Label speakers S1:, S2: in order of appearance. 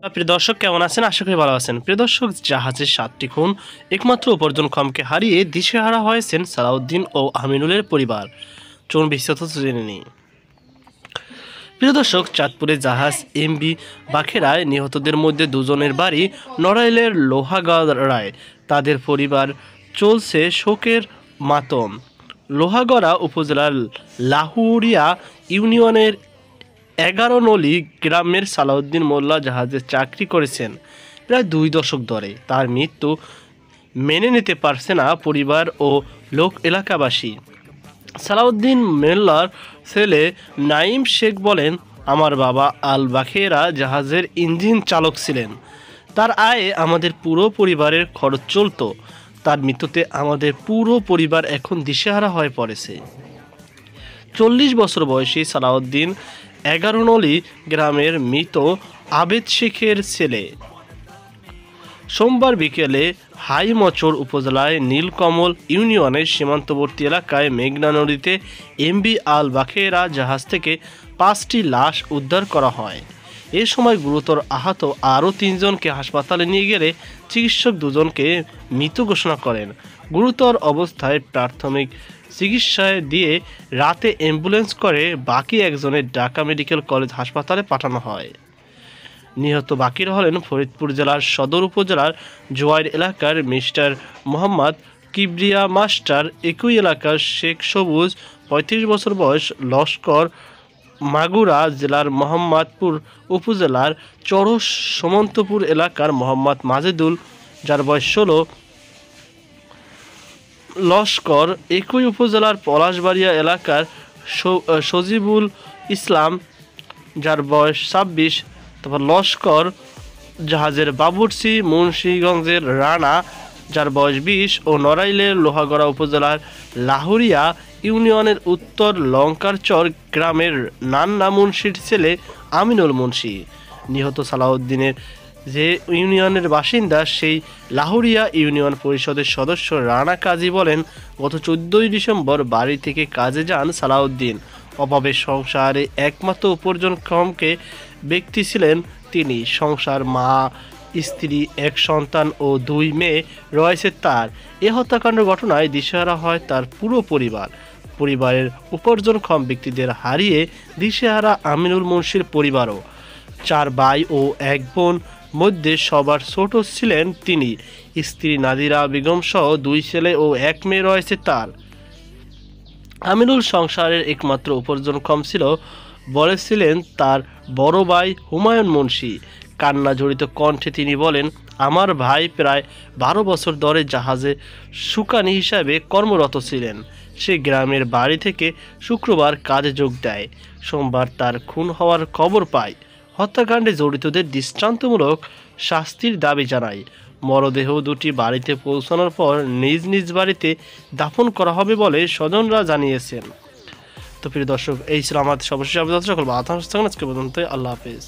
S1: প্রিয় দর্শক কেমন আছেন? আশা করি ভালো আছেন। প্রিয় দর্শক, জাহাজের ৭টি খুন, একমাত্র উপার্জনক্ষমকে হারিয়ে দিশেহারা হয়েছেন সালাউদ্দিন ও আমিনুলের পরিবার। চলুন বিস্তারিত জেনে নিই। প্রিয় দর্শক, চাঁদপুরে জাহাজ এমবি বাখেরায় নিহতদের মধ্যে দুজনের বাড়ি নড়াইলের লোহাগড়ায়। তাদের পরিবার চলছে শোকের মাতম। লোহাগড়া উপজেলার লাহুরিয়া ইউনিয়নের ১১ নলি গ্রামের সালাউদ্দিন মোল্লা জাহাজে চাকরি করেছেন প্রায় ২ দশক ধরে। তার মৃত্যু মেনে নিতে পারছে না পরিবার ও লোক এলাকাবাসী। সালাউদ্দিন মোল্লার ছেলে নাইম শেখ বলেন, আমার বাবা আল বাখেরা জাহাজের ইঞ্জিন চালক ছিলেন। তার আয়ে আমাদের পুরো পরিবারের খরচ চলত। তার মৃত্যুতে আমাদের পুরো পরিবার এখন দিশেহারা হয়ে পড়েছে। ৪০ বছর বয়সী সালাউদ্দিন ১১ নলি গ্রামের মৃত আবেদ শেখের ছেলে। সোমবার বিকেলে হাইমচর উপজেলায় নীলকমল ইউনিয়নের সীমান্তবর্তী এলাকায় মেঘনা নদীতে এমবি আল বাখেরা জাহাজ থেকে ৫টি লাশ উদ্ধার করা হয়। এ সময় গুরুতর আহত আরও ৩ জনকে হাসপাতালে নিয়ে গেলে চিকিৎসক দুজনকে মৃত ঘোষণা করেন। গুরুতর অবস্থায় প্রাথমিক চিকিৎসায় দিয়ে রাতে অ্যাম্বুলেন্স করে বাকি একজনের ঢাকা মেডিকেল কলেজ হাসপাতালে পাঠানো হয়। নিহত বাকিরা হলেন ফরিদপুর জেলার সদর উপজেলার জোয়ার এলাকার মিস্টার মোহাম্মদ কিবরিয়া মাস্টার, একই এলাকার শেখ সবুজ ৩৫ বছর বয়স, লস্কর, মাগুরা জেলার মোহাম্মদপুর উপজেলার চরস সমন্তপুর এলাকার মোহাম্মদ মাজেদুল, যার বয়স ১৬, লস্কর, একই উপজেলার পলাশবাড়িয়া এলাকার সজিবুল ইসলাম, যার বয়স ২৬, তারপর লস্কর জাহাজের বাবুরচি, মুন্সিগঞ্জের রানা, যার বয়স ২০ ও নড়াইলের লোহাগড়া উপজেলার লাহুরিয়া ইউনিয়নের উত্তর লঙ্কারচর গ্রামের নান্না মুন্সির ছেলে আমিনুল মুন্সি। নিহত সালাউদ্দিনের যে ইউনিয়নের বাসিন্দা সেই লাহুরিয়া ইউনিয়ন পরিষদের সদস্য রানা কাজী বলেন, গত ১৪ই ডিসেম্বর বাড়ি থেকে কাজে যান সালাউদ্দিন। অভাবে সংসারে একমাত্র উপার্জনক্ষমকে ব্যক্তি ছিলেন তিনি। সংসার, মা, স্ত্রী, এক সন্তান ও ২ মেয়ে রয়েছে তার। এ হত্যাকাণ্ড ঘটনায় দিশেহারা হয় তার পুরো পরিবার। পরিবারের উপার্জনক্ষম ব্যক্তিদের হারিয়ে দিশেহারা আমিনুল মুন্সির পরিবারও। ৪ ভাই ও ১ বোন মধ্যে সবার ছোট ছিলেন তিনি। স্ত্রী নাদিরা বেগম সহ ২ ছেলে ও ১ মেয়ে রয়েছে তার। আমিনুল সংসারের একমাত্র উপার্জনক্ষম ছিল বলেছিলেন তার বড় ভাই হুমায়ুন মুন্সি। কান্না জড়িত কণ্ঠে তিনি বলেন, আমার ভাই প্রায় ১২ বছর ধরে জাহাজে শুকানি হিসাবে কর্মরত ছিলেন। সে গ্রামের বাড়ি থেকে শুক্রবার কাজে যোগ দেয়। সোমবার তার খুন হওয়ার খবর পায়। হত্যাকাণ্ডে জড়িতদের দৃষ্টান্তমূলক শাস্তির দাবি জানায়। মরদেহ দুটি বাড়িতে পৌঁছানোর পর নিজ নিজ বাড়িতে দাফন করা হবে বলে স্বজনরা জানিয়েছেন। তো প্রিয় দর্শক, এই ছিল আমাদের সর্বশেষ আপডেট। সকল আল্লাহ হাফেজ।